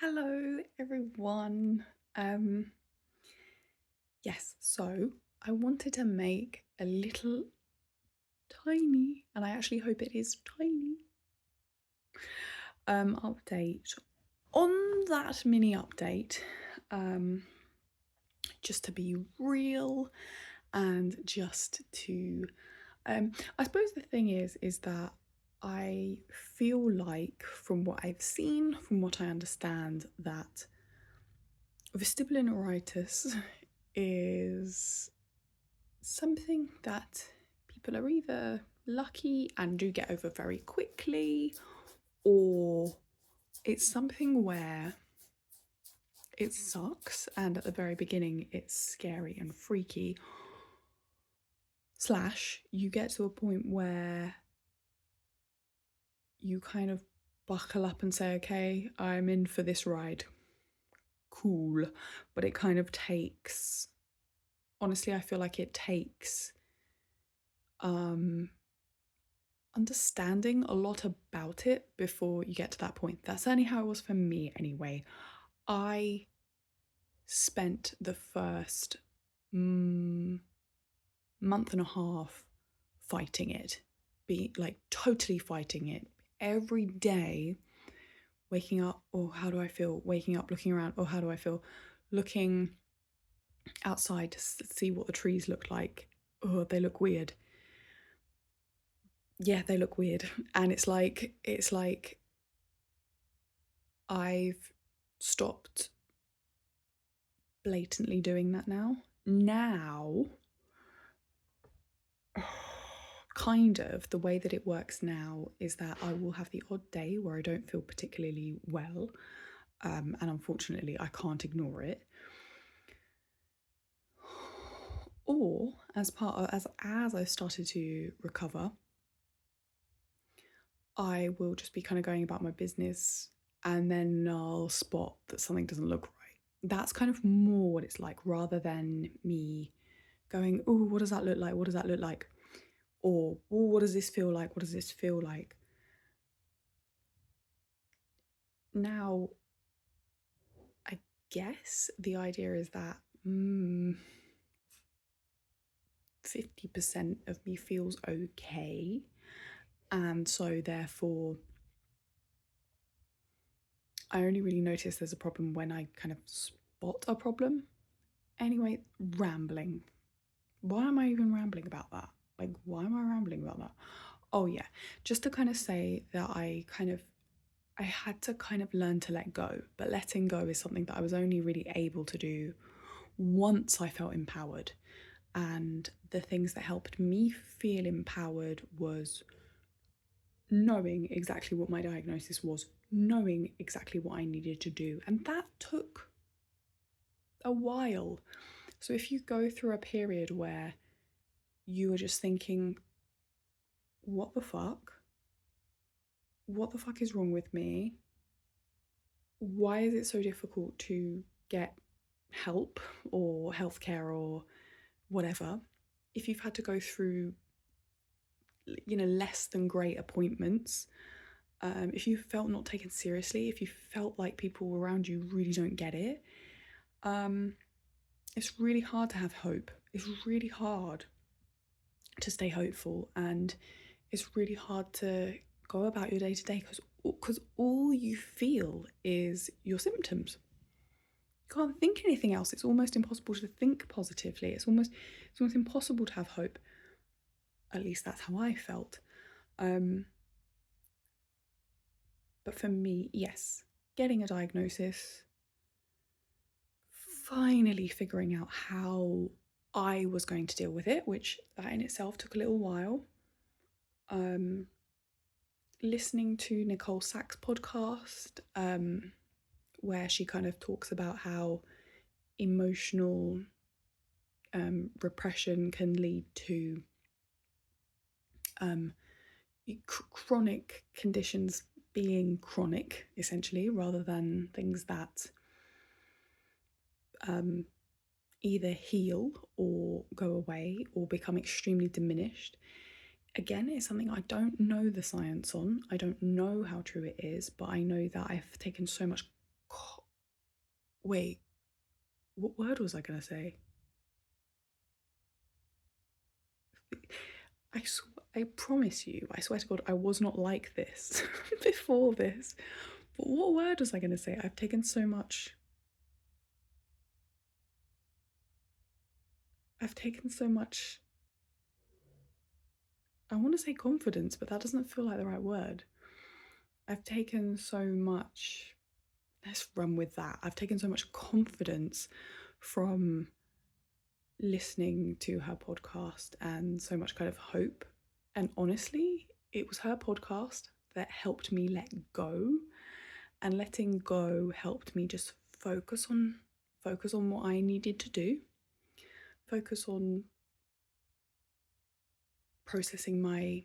Hello, everyone. Um, yes, so I wanted to make a little tiny, and I actually hope it is tiny, update. On that mini update, um, just to be real and just to, I suppose the thing is that I feel like, from what I've seen, from what I understand, that vestibular neuritis is something that people are either lucky and do get over very quickly, or it's something where it sucks and at the very beginning it's scary and freaky, slash, you get to a point where you kind of buckle up and say, okay, I'm in for this ride. Cool. But it kind of takes, honestly, I feel like it takes understanding a lot about it before you get to that point. That's certainly how it was for me anyway. I spent the first month and a half fighting it, be like totally fighting it every day, waking up, oh, how do I feel? Waking up, looking around, oh, how do I feel? Looking outside to see what the trees look like. Oh, they look weird. Yeah, they look weird. And it's like I've stopped blatantly doing that now. Now, kind of the way that it works now is that I will have the odd day where I don't feel particularly well, and unfortunately I can't ignore it. Or as I started to recover, I will just be kind of going about my business, and then I'll spot that something doesn't look right. That's kind of more what it's like, rather than me going, oh, what does that look like? What does that look like? Or, oh, what does this feel like? What does this feel like? Now, I guess the idea is that 50% of me feels okay. And so, therefore, I only really notice there's a problem when I kind of spot a problem. Anyway, rambling. Why am I even rambling about that? Like, why am I rambling about that? Oh, yeah, just to kind of say that I had to kind of learn to let go, but letting go is something that I was only really able to do once I felt empowered. And the things that helped me feel empowered was knowing exactly what my diagnosis was, knowing exactly what I needed to do. And that took a while. So if you go through a period where you are just thinking, what the fuck? What the fuck is wrong with me? Why is it so difficult to get help or healthcare or whatever? If you've had to go through, less than great appointments, if you felt not taken seriously, if you felt like people around you really don't get it, it's really hard to have hope. It's really hard to stay hopeful, and it's really hard to go about your day to day because all you feel is your symptoms. You can't think anything else. It's almost impossible to think positively. It's almost impossible to have hope. At least that's how I felt. But for me, yes, getting a diagnosis, finally figuring out how I was going to deal with it, which that in itself took a little while. Listening to Nicole Sachs' podcast, where she kind of talks about how emotional repression can lead to chronic conditions being chronic, essentially, rather than things that either heal or go away or become extremely diminished. Again, it's something I don't know the science on. I don't know how true it is, but I know that I've taken so much Wait, what word was I going to say? I promise you, I swear to God, I was not like this before this. But what word was I going to say? I've taken so much. I want to say confidence, but that doesn't feel like the right word. I've taken so much. Let's run with that. I've taken so much confidence from listening to her podcast and so much kind of hope. And honestly, it was her podcast that helped me let go, and letting go helped me just focus on what I needed to do, focus on processing my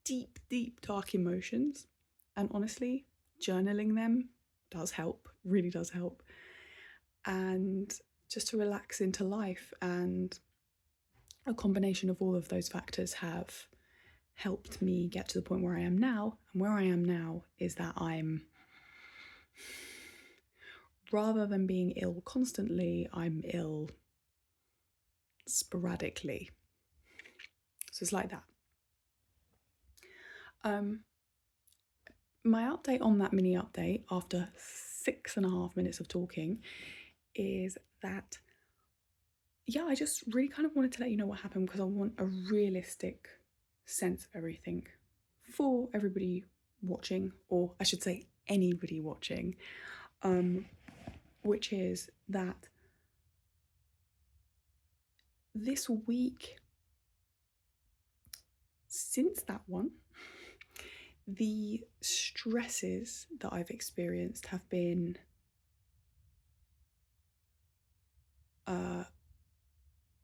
deep dark emotions. And honestly, journaling them does help, really does help. And just to relax into life, and a combination of all of those factors have helped me get to the point where I am now. And where I am now is that I'm, rather than being ill constantly, I'm ill sporadically. So it's like that. My update on that mini update after 6.5 minutes of talking is that, yeah, I just really kind of wanted to let you know what happened, because I want a realistic sense of everything for everybody watching, or I should say anybody watching, which is that this week, since that one, the stresses that I've experienced have been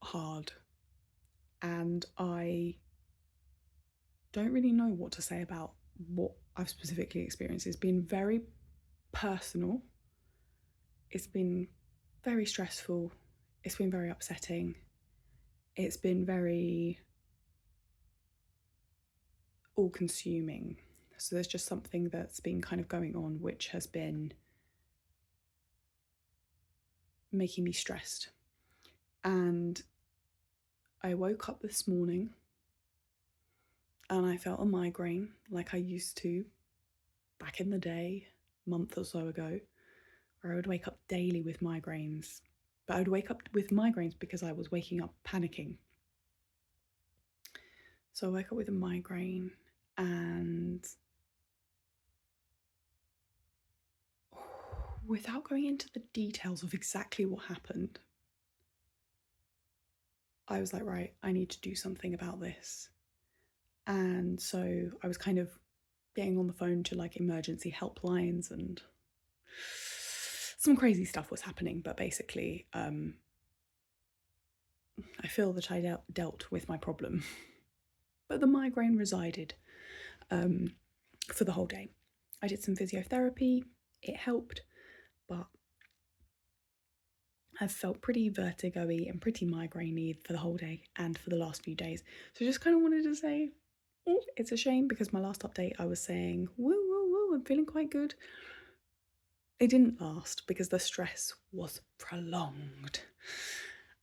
hard, and I don't really know what to say about what I've specifically experienced. It's been very personal, it's been very stressful, it's been very upsetting, it's been very all consuming. So there's just something that's been kind of going on which has been making me stressed. And I woke up this morning and I felt a migraine like I used to back in the day, a month or so ago, where I would wake up daily with migraines. But I would wake up with migraines because I was waking up panicking. So I woke up with a migraine, and without going into the details of exactly what happened, I was like, right, I need to do something about this. And so I was kind of getting on the phone to like emergency helplines, and some crazy stuff was happening. But basically, I feel that I dealt with my problem. But the migraine resided for the whole day. I did some physiotherapy, it helped, but I've felt pretty vertigo-y and pretty migraine-y for the whole day and for the last few days. So I just kind of wanted to say, it's a shame, because my last update I was saying, woo, I'm feeling quite good. It didn't last because the stress was prolonged.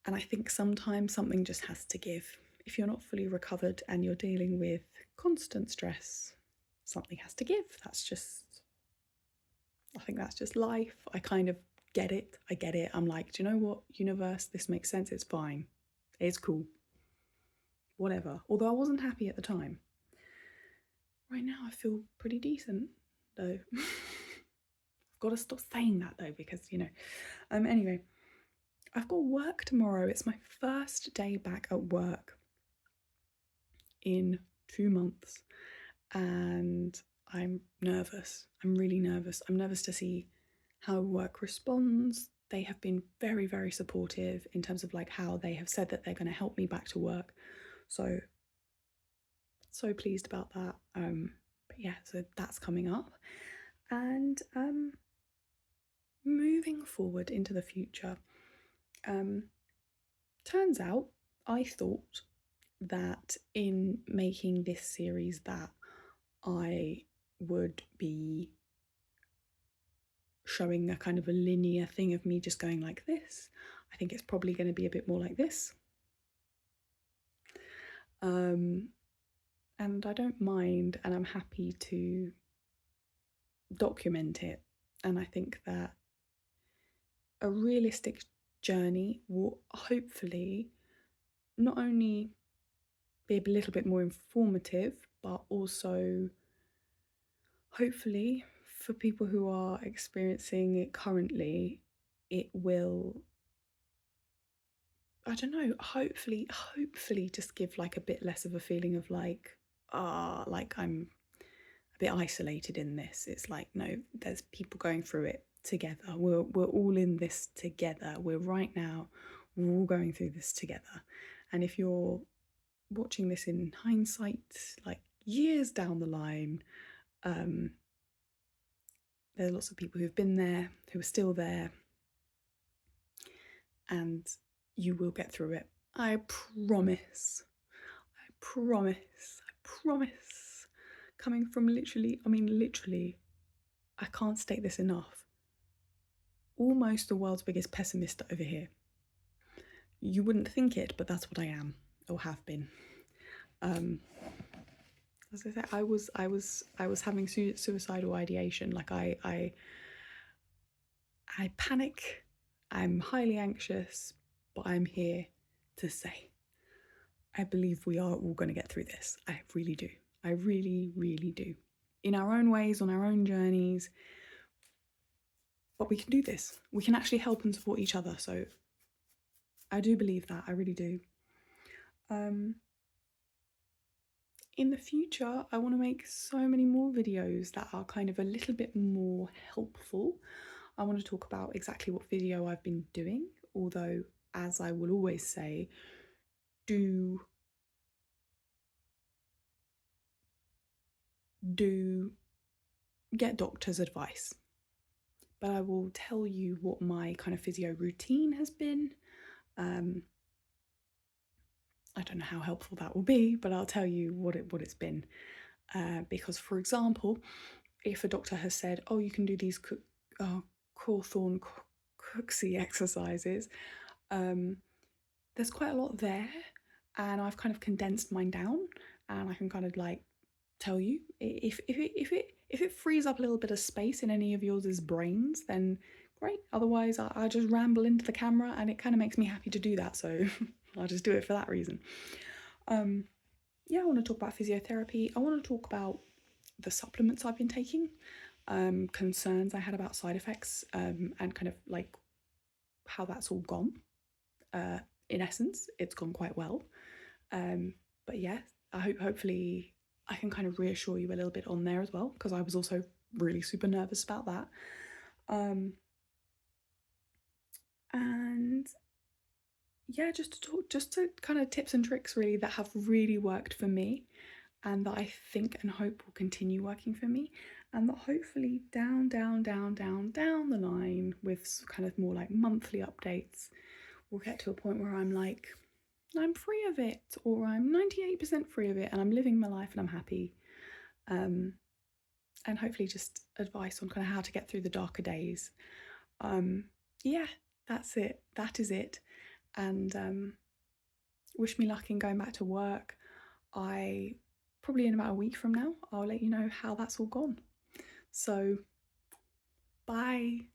And I think sometimes something just has to give. If you're not fully recovered and you're dealing with constant stress, something has to give. I think that's just life. I kind of get it. I get it. I'm like, do you know what, universe, this makes sense. It's fine. It's cool. Whatever. Although I wasn't happy at the time. Right now I feel pretty decent, though. I've got to stop saying that, though, because, Anyway, I've got work tomorrow. It's my first day back at work in 2 months. And I'm nervous. I'm really nervous. I'm nervous to see how work responds. They have been very, very supportive in terms of like how they have said that they're going to help me back to work. So pleased about that. But yeah, so that's coming up. And moving forward into the future, turns out I thought that in making this series that I would be showing a kind of a linear thing of me just going like this. I think it's probably going to be a bit more like this. And I don't mind, and I'm happy to document it. And I think that a realistic journey will hopefully not only be a little bit more informative, but also hopefully for people who are experiencing it currently, it will, I don't know, hopefully just give like a bit less of a feeling of like, like I'm a bit isolated in this. It's like, no, there's people going through it together. We're all in this together. We're all going through this together. And if you're watching this in hindsight, like years down the line, there's lots of people who've been there, who are still there, and you will get through it. I promise. I promise. I promise. Coming from literally, I can't state this enough. Almost the world's biggest pessimist over here. You wouldn't think it, but that's what I am, or have been. As I said, I was having suicidal ideation. Like I panic. I'm highly anxious, but I'm here to say, I believe we are all going to get through this. I really do. I really, really do. In our own ways, on our own journeys. But we can do this. We can actually help and support each other. So I do believe that. I really do. In the future, I want to make so many more videos that are kind of a little bit more helpful. I want to talk about exactly what physio I've been doing, although, as I will always say, do get doctor's advice. But I will tell you what my kind of physio routine has been. I don't know how helpful that will be, but I'll tell you what it's been. Because, for example, if a doctor has said, oh, you can do these Cawthorne Cooksey exercises, there's quite a lot there, and I've kind of condensed mine down, and I can kind of like tell you if it frees up a little bit of space in any of yours brains, then great. Otherwise, I just ramble into the camera, and it kind of makes me happy to do that. So I'll just do it for that reason. Yeah, I want to talk about physiotherapy. I want to talk about the supplements I've been taking, concerns I had about side effects, and kind of like how that's all gone. In essence, it's gone quite well. But yeah, hopefully I can kind of reassure you a little bit on there as well, because I was also really super nervous about that. And yeah, just to kind of tips and tricks really that have really worked for me, and that I think and hope will continue working for me, and that hopefully down the line with kind of more like monthly updates, we'll get to a point where I'm like, I'm free of it, or I'm 98% free of it, and I'm living my life and I'm happy. And hopefully just advice on kind of how to get through the darker days. Yeah, that's it. That is it. And wish me luck in going back to work. I probably in about a week from now, I'll let you know how that's all gone. So, bye.